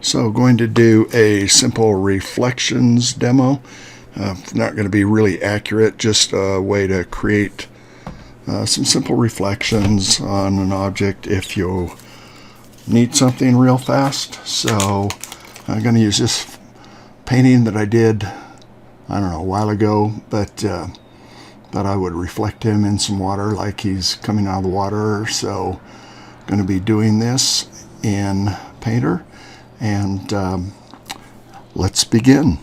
So going to do a simple reflections demo. Not going to be really accurate, just a way to create some simple reflections on an object if you need something real fast. So I'm going to use this painting that I did, I don't know, a while ago, but thought I would reflect him in some water like he's coming out of the water. So I'm going to be doing this in Painter. And let's begin.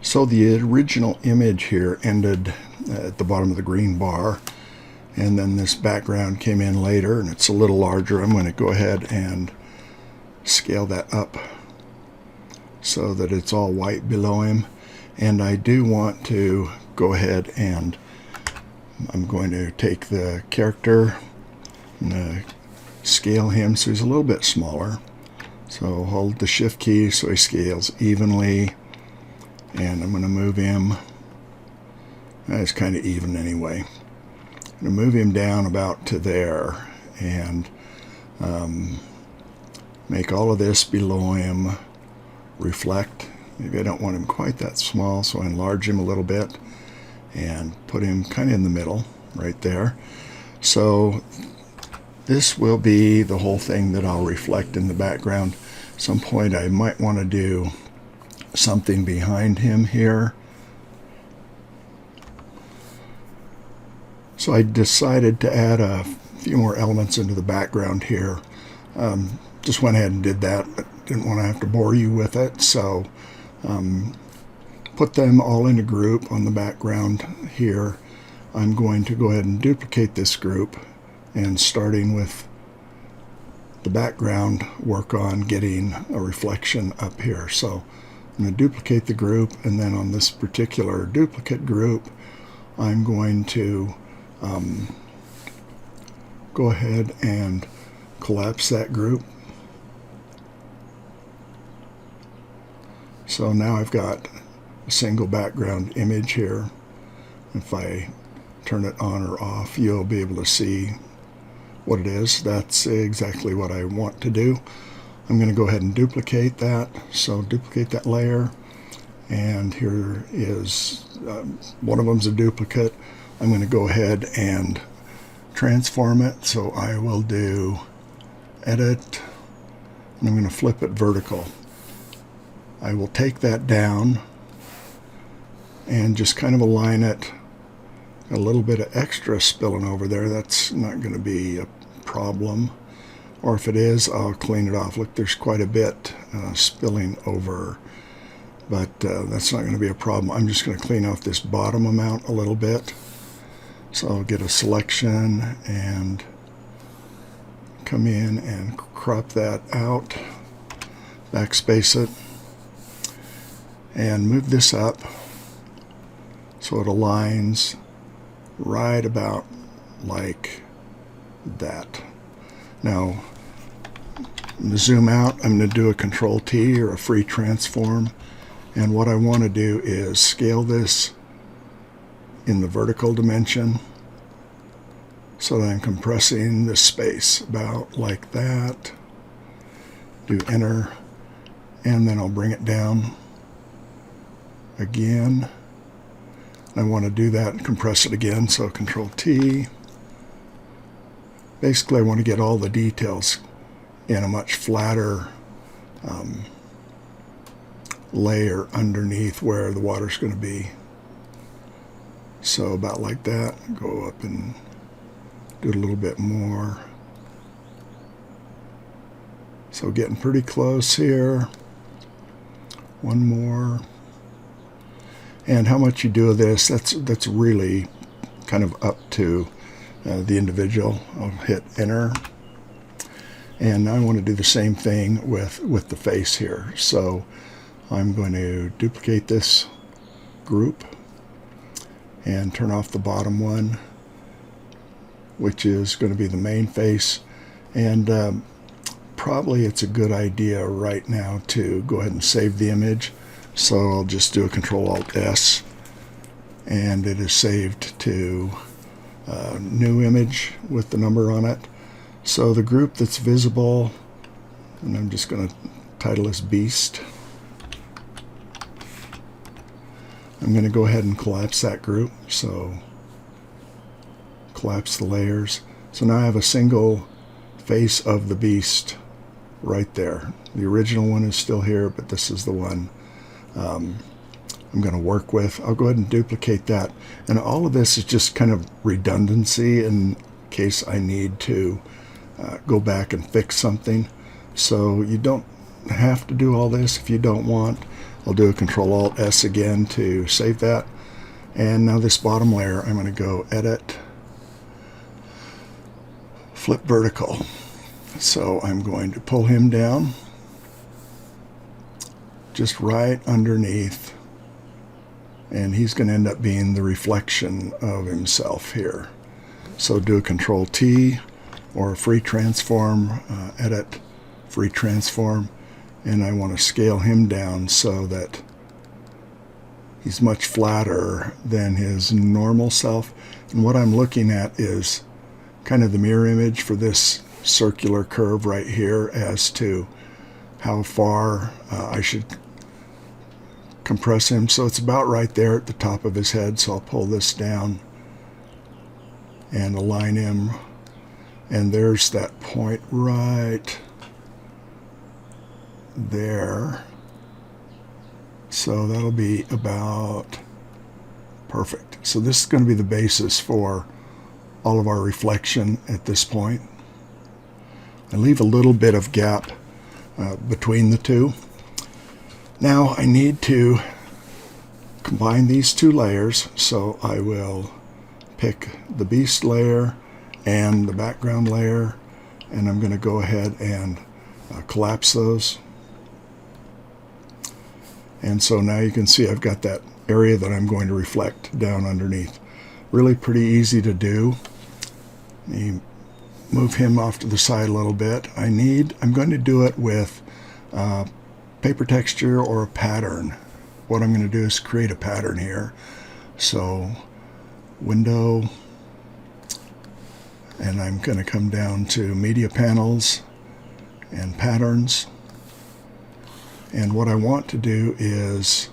So the original image here ended at the bottom of the green bar, and then this background came in later, and it's a little larger. I'm going to go ahead and scale that up so that it's all white below him. And I do want to go ahead and I'm going to take the character and scale him so he's a little bit smaller. So hold the shift key so he scales evenly, and I'm going to move him. It's kind of even anyway. I'm going to move him down about to there and make all of this below him reflect. Maybe I don't want him quite that small, so I enlarge him a little bit and put him kind of in the middle right there. So this will be the whole thing that I'll reflect in the background. At some point I might want to do something behind him here. So I decided to add a few more elements into the background here. Just went ahead and did that, but didn't want to have to bore you with it. So put them all in a group on the background here. I'm going to go ahead and duplicate this group, and starting with the background, work on getting a reflection up here. So I'm going to duplicate the group, and then on this particular duplicate group I'm going to go ahead and collapse that group. So now I've got a single background image here. If I turn it on or off, you'll be able to see what it is. That's exactly what I want to do. I'm going to go ahead and duplicate that. So duplicate that layer, and here is one of them's a duplicate. I'm going to go ahead and transform it. So I will do edit, and I'm going to flip it vertical. I will take that down and just kind of align it. A little bit of extra spilling over there. That's not going to be a problem, or if it is, I'll clean it off. Look, there's quite a bit spilling over, but that's not going to be a problem. I'm just going to clean off this bottom amount a little bit. So I'll get a selection and come in and crop that out, backspace it, and move this up so it aligns right about like that. Now I'm going to zoom out. I'm going to do a Control T or a free transform, and what I want to do is scale this in the vertical dimension so that I'm compressing this space about like that. Do enter, and then I'll bring it down again. I want to do that and compress it again, so Control T. Basically I want to get all the details in a much flatter layer underneath where the water's going to be. So about like that. Go up and do it a little bit more. So getting pretty close here. One more. And how much you do of this, that's really kind of up to the individual. I'll hit enter, and I want to do the same thing with the face here. So I'm going to duplicate this group and turn off the bottom one, which is going to be the main face. And probably it's a good idea right now to go ahead and save the image. So I'll just do a Control-Alt-S, and it is saved to new image with the number on it. So the group that's visible And I'm just going to title this Beast. I'm going to go ahead and collapse that group. So collapse the layers. So now I have a single face of the Beast right there. The original one is still here, but this is the one I'm going to work with. I'll go ahead and duplicate that. And all of this is just kind of redundancy in case I need to go back and fix something. So you don't have to do all this if you don't want. I'll do a Control-Alt-S again to save that. And now this bottom layer, I'm going to go Edit, Flip Vertical. So I'm going to pull him down just right underneath, and he's going to end up being the reflection of himself here. So do a Control-T or a Free Transform, Edit, Free Transform, and I want to scale him down so that he's much flatter than his normal self. And what I'm looking at is kind of the mirror image for this circular curve right here as to how far I should compress him. So it's about right there at the top of his head. So I'll pull this down and align him, and there's that point right there. So that'll be about perfect. So this is going to be the basis for all of our reflection at this point. I leave a little bit of gap between the two. Now I need to combine these two layers, so I will pick the Beast layer and the background layer, and I'm going to go ahead and collapse those. And so now you can see I've got that area that I'm going to reflect down underneath. Really pretty easy to do. Let me move him off to the side a little bit. I'm going to do it with paper texture or a pattern. What I'm going to do is create a pattern here. So Window, and I'm going to come down to Media Panels and Patterns. And what I want to do is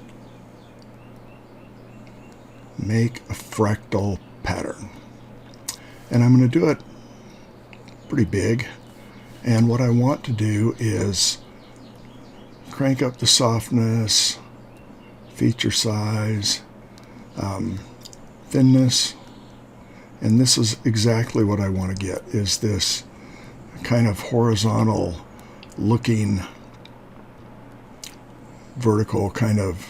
make a fractal pattern. And I'm going to do it pretty big. And what I want to do is crank up the softness, feature size, thinness. And this is exactly what I want to get, is this kind of horizontal looking vertical kind of,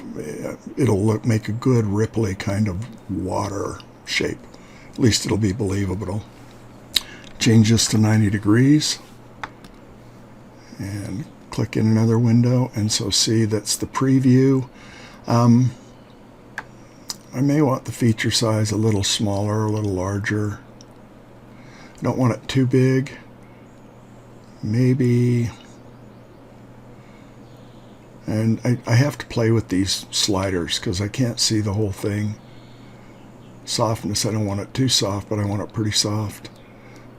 it'll make a good ripply kind of water shape. At least it'll be believable. Change this to 90 degrees and click in another window, and so see that's the preview. I may want the feature size a little smaller, a little larger. I don't want it too big. Maybe. And I have to play with these sliders because I can't see the whole thing. Softness, I don't want it too soft, but I want it pretty soft.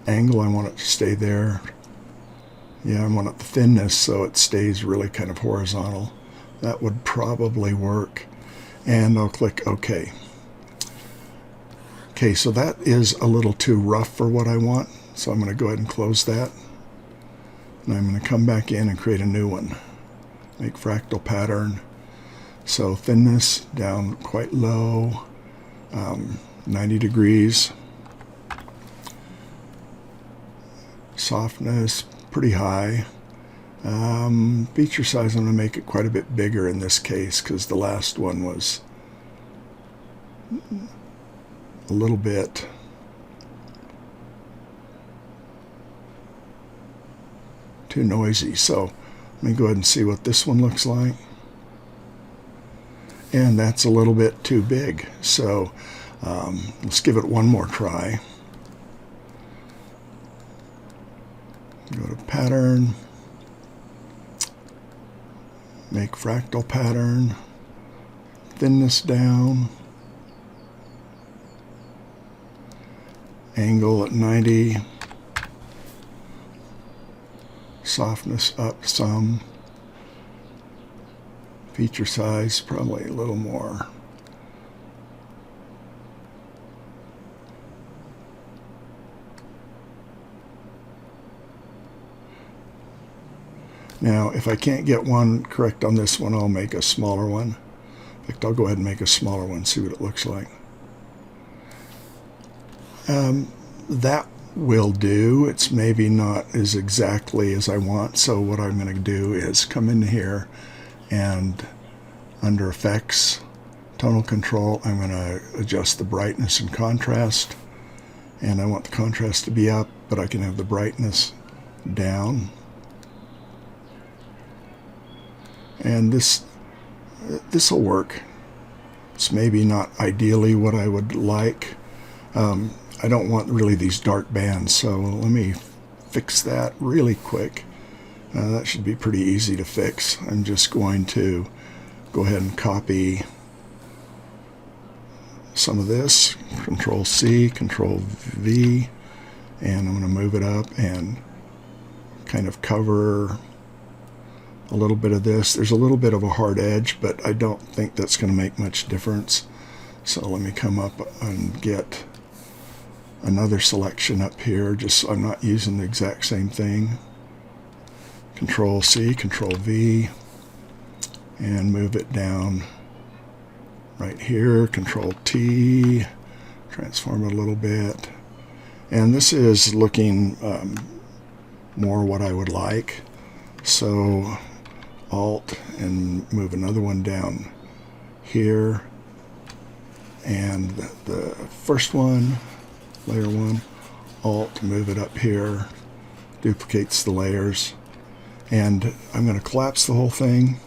Angle, I want it to stay there. Yeah, I want it the thinness so it stays really kind of horizontal. That would probably work. And I'll click OK. Okay, so that is a little too rough for what I want. So I'm going to go ahead and close that. And I'm going to come back in and create a new one. Make fractal pattern. So thinness down quite low, 90 degrees. Softness pretty high. Feature size, I'm going to make it quite a bit bigger in this case because the last one was a little bit too noisy. So let me go ahead and see what this one looks like. And that's a little bit too big. So let's give it one more try. Go to Pattern, make fractal pattern, thinness down, angle at 90, softness up some. Feature size probably a little more. Now, if I can't get one correct on this one, I'll make a smaller one. In fact, I'll go ahead and make a smaller one, see what it looks like. That will do. It's maybe not as exactly as I want, so what I'm going to do is come in here and under Effects, Tonal Control, I'm going to adjust the brightness and contrast. And I want the contrast to be up, but I can have the brightness down. And this will work. It's maybe not ideally what I would like. I don't want really these dark bands, so let me fix that really quick. That should be pretty easy to fix. I'm just going to go ahead and copy some of this, Control C, Control V, and I'm going to move it up and kind of cover a little bit of this. There's a little bit of a hard edge, but I don't think that's going to make much difference. So let me come up and get another selection up here, just so I'm not using the exact same thing. Control C, Control V, and move it down right here. Control T, transform it a little bit. And this is looking more what I would like. So Alt and move another one down here. And the first one, layer 1, Alt, move it up here, duplicates the layers. And I'm going to collapse the whole thing.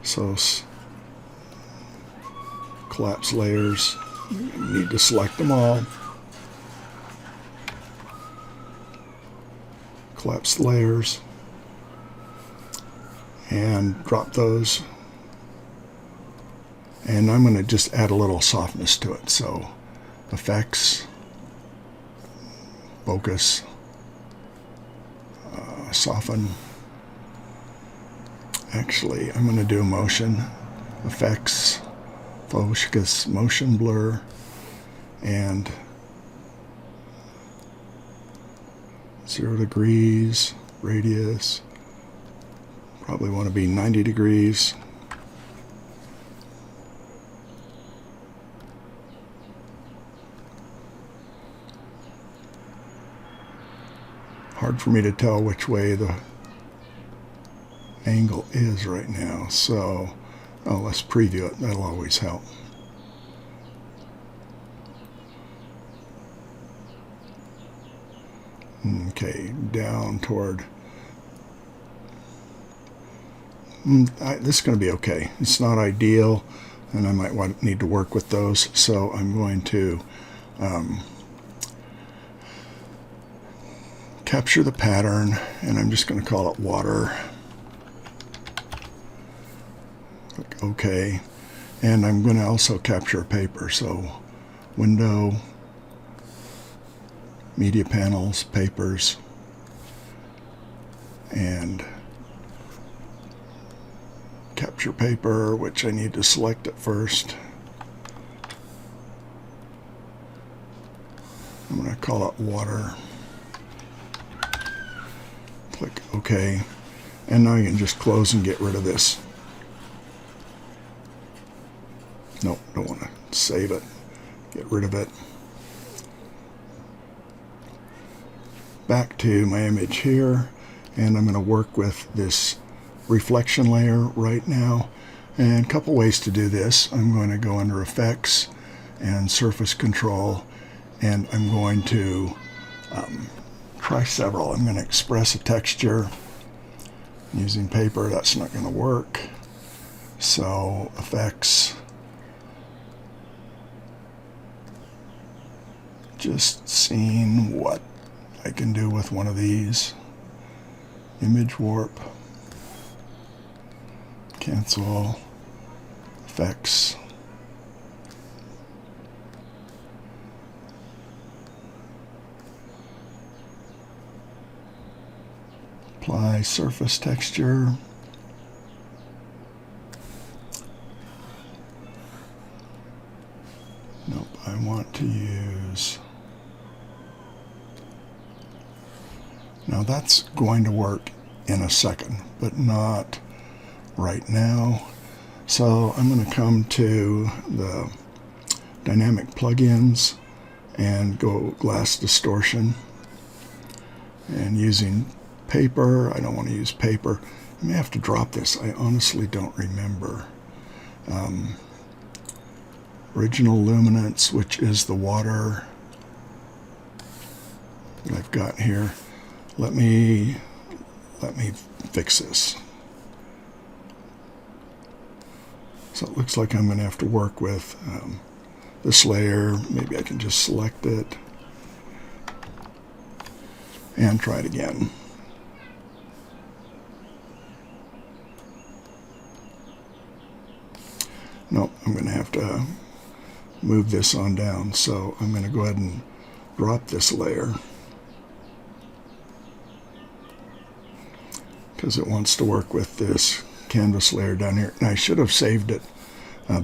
So collapse layers, you need to select them all. Collapse the layers and drop those. And I'm going to just add a little softness to it. So Effects, Focus, Soften. Actually, I'm going to do Motion, Effects, Focus, Motion Blur, and 0 degrees, radius, probably want to be 90 degrees. Hard for me to tell which way the angle is right now, so let's preview it. That'll always help. Okay, down toward this is going to be okay. It's not ideal, and I might need to work with those, so I'm going to capture the pattern, and I'm just going to call it water. Click OK, and I'm going to also capture a paper, so Window, Media Panels, Papers, and capture paper, which I need to select it first. I'm going to call it water. Click OK, and now you can just close and get rid of this. Nope, don't want to save it. Get rid of it. Back to my image here, and I'm going to work with this reflection layer right now. And a couple ways to do this. I'm going to go under Effects and Surface Control, and I'm going to try several. I'm going to express a texture using paper. That's not going to work. So Effects, just seeing what I can do with one of these. Image warp, cancel, Effects, Apply surface texture. Nope, I want to use... Now that's going to work in a second, but not right now. So I'm going to come to the dynamic plugins and go glass distortion. And using paper, I don't want to use paper. I may have to drop this. I honestly don't remember. Original luminance, which is the water that I've got here. Let me fix this. So it looks like I'm going to have to work with this layer. Maybe I can just select it and try it again. Nope, I'm going to have to move this on down. So I'm going to go ahead and drop this layer because it wants to work with this canvas layer down here. And I should have saved it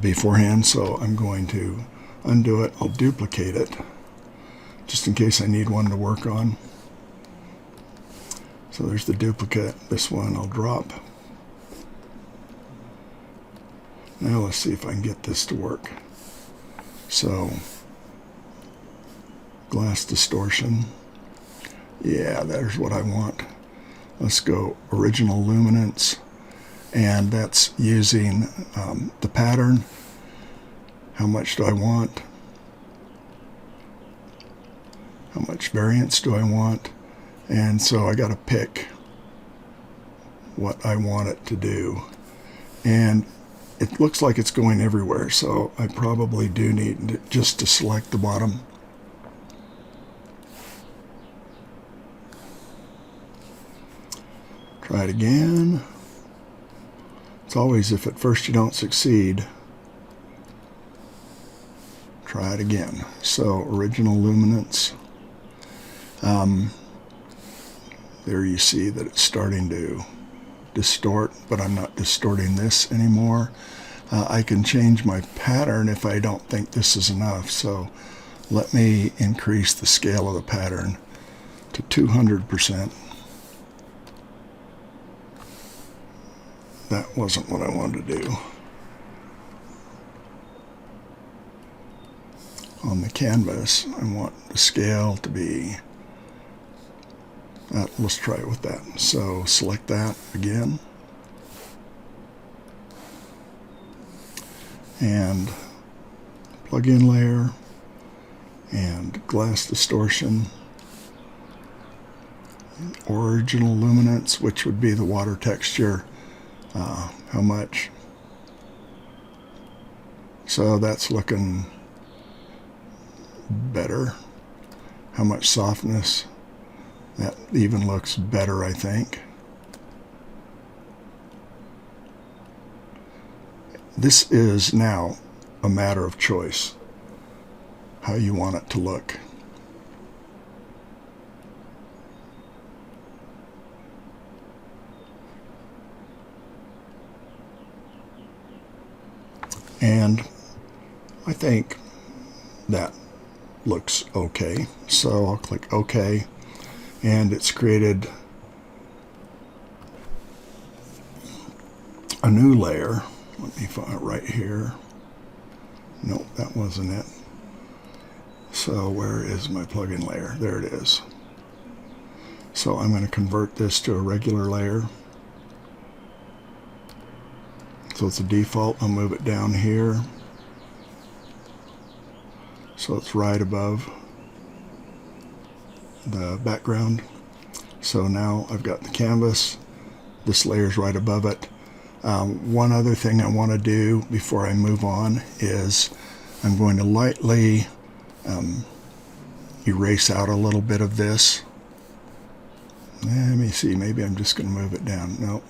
beforehand, so I'm going to undo it. I'll duplicate it just in case I need one to work on. So there's the duplicate. This one I'll drop. Now let's see if I can get this to work. So, glass distortion. Yeah, there's what I want. Let's go original luminance. And that's using the pattern. How much do I want? How much variance do I want? And so I got to pick what I want it to do. And it looks like it's going everywhere, so I probably do need just to select the bottom. Try it again. It's always if at first you don't succeed, try it again. So original luminance. There you see that it's starting to distort, but I'm not distorting this anymore. I can change my pattern if I don't think this is enough. So let me increase the scale of the pattern to 200%. That wasn't what I wanted to do. On the canvas, I want the scale to be, let's try it with that. So select that again. And plug-in layer and glass distortion. Original luminance, which would be the water texture. How much? So that's looking better. How much softness? That even looks better, I think. This is now a matter of choice, how you want it to look. And I think that looks okay. So I'll click OK, and it's created a new layer. Let me find it right here. Nope, that wasn't it. So where is my plugin layer? There it is. So I'm going to convert this to a regular layer. So it's a default. I'll move it down here. So it's right above the background. So now I've got the canvas. This layer's right above it. One other thing I want to do before I move on is I'm going to lightly erase out a little bit of this. Let me see, maybe I'm just going to move it down. No,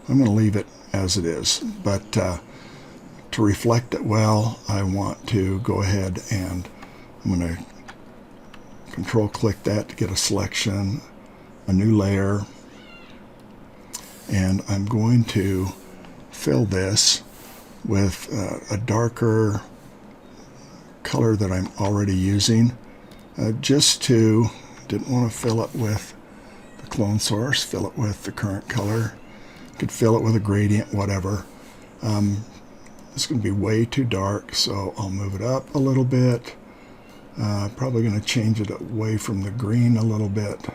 I'm going to leave it as it is, but to reflect it well, I want to go ahead and I'm going to control click that to get a selection a new layer, and I'm going to fill this with a darker color that I'm already using, didn't want to fill it with the clone source, fill it with the current color. Could fill it with a gradient, whatever. It's going to be way too dark, so I'll move it up a little bit. Probably going to change it away from the green a little bit.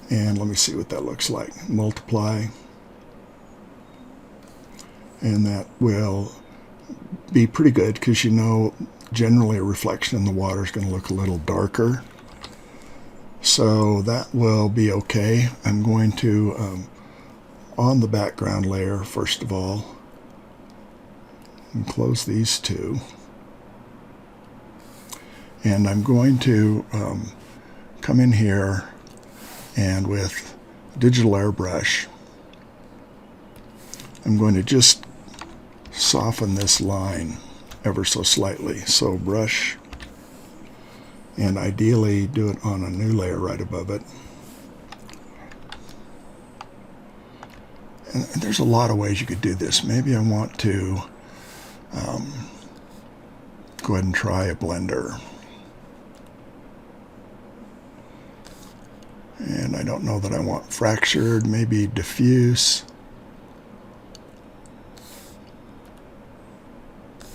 And let me see what that looks like. Multiply. And that will be pretty good, because you know generally a reflection in the water is going to look a little darker. So that will be okay. I'm going to, on the background layer, first of all, and close these two. And I'm going to come in here and with digital airbrush, I'm going to just soften this line ever so slightly. So brush, and ideally do it on a new layer right above it. And there's a lot of ways you could do this. Maybe I want to go ahead and try a blender. And I don't know that I want fractured, maybe diffuse.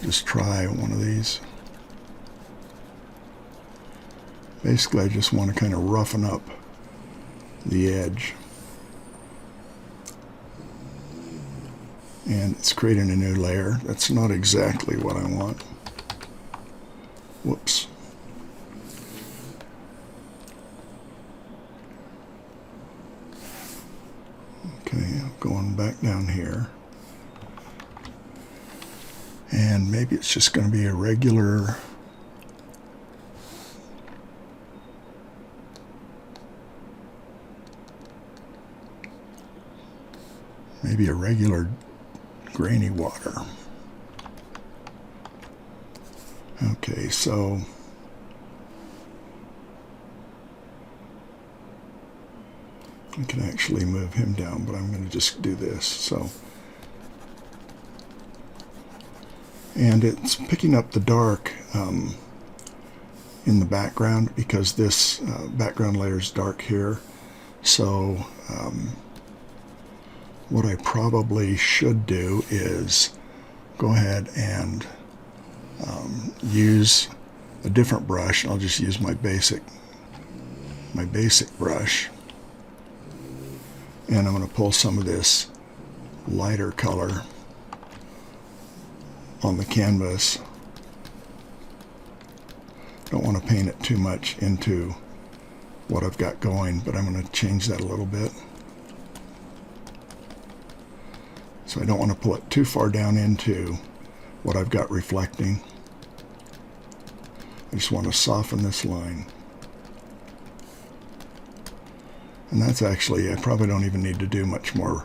Just try one of these. Basically, I just want to kind of roughen up the edge. And it's creating a new layer. That's not exactly what I want. Whoops. Okay, going back down here. And maybe it's just going to be a regular grainy water. Okay, so I can actually move him down, but I'm going to just do this. So, and it's picking up the dark in the background, because this background layer is dark here. So what I probably should do is go ahead and use a different brush. I'll just use my basic brush, and I'm going to pull some of this lighter color on the canvas. Don't want to paint it too much into what I've got going, but I'm going to change that a little bit. So I don't want to pull it too far down into what I've got reflecting. I just want to soften this line. And that's actually, I probably don't even need to do much more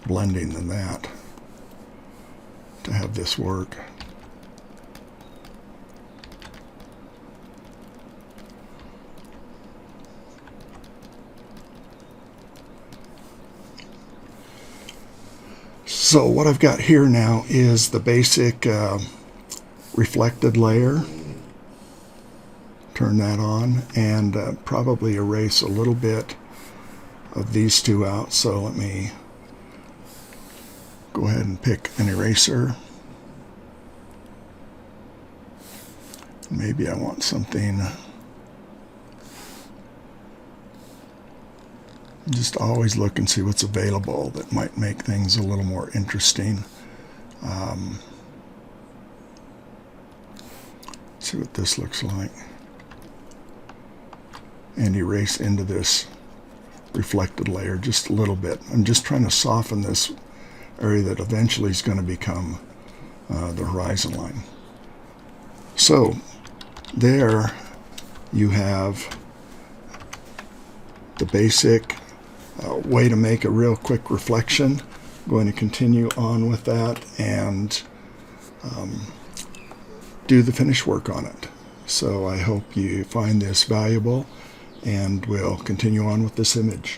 blending than that to have this work. So what I've got here now is the basic reflected layer. Turn that on, and probably erase a little bit of these two out. So let me go ahead and pick an eraser. Maybe I want something. Just always look and see what's available that might make things a little more interesting. See what this looks like. And erase into this reflected layer just a little bit. I'm just trying to soften this area that eventually is going to become the horizon line. So there you have the basic way to make a real quick reflection. I'm going to continue on with that and do the finish work on it. So I hope you find this valuable, and we'll continue on with this image.